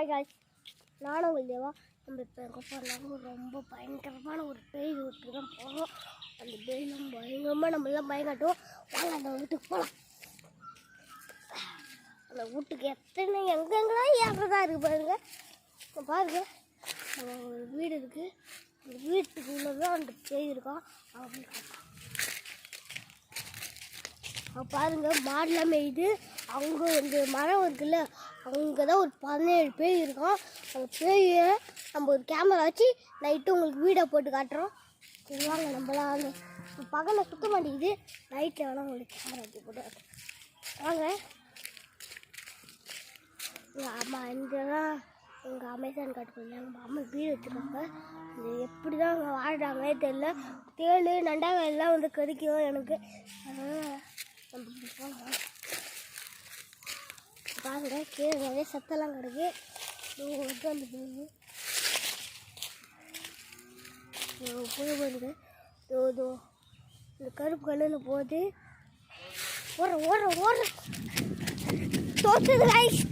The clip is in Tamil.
ஹாய் காய்ஸ், நானும் உங்கள் தேவா. நம்ம இப்போ எங்கே போகிறோம்னா ரொம்ப பயங்கரமான ஒரு பேய் வீட்டுக்கு தான் போகிறோம். அந்த பேய்லாம் பயங்கரமாக நம்மளாம் பயங்காட்டும். வாங்க அந்த வீட்டுக்கு போகலாம். அந்த வீட்டுக்கு எத்தனை எங்கெங்கெல்லாம் ஏறதா இருக்குது பாருங்க. பாருங்க, ஒரு வீடு இருக்குது. அந்த வீட்டுக்குள்ளே தான் அந்த பேய் இருக்கும். பாருங்க, மாடெலாம் மேய்து. அவங்க இந்த மரம் இருக்குல்ல, அங்கே தான் ஒரு 17 பேய் இருக்கும். அந்த பேயை நம்ம ஒரு கேமரா வச்சு நைட்டு உங்களுக்கு வீடியோ போட்டு காட்டுறோம். வாங்க, நம்மளாம் அந்த பகலில் சுத்த மாட்டேங்குது, நைட்டில் வேணால் உங்களுக்கு கேமரா வச்சு போட்டு வாங்க. ஆமாம், இங்கெல்லாம் எங்கள் அமேசான் காட்டுக்குள்ள எங்கள் அம்மா வீடு வச்சுருக்காங்க. இது எப்படி தான் அங்கே வாழ்கிறாங்களே தெரியல. தேள் நண்டாங்கெல்லாம் வந்து கடிக்கும் எனக்கு. அதனால் நம்ம போகலாம். பாருங்க, கீழே நிறைய சத்தெல்லாம் கிடக்கு. அந்த போய் பாருங்க, இந்த கருப்பு கல்லில் போகுது. ஓடுற தோற்றுது கைஸ்.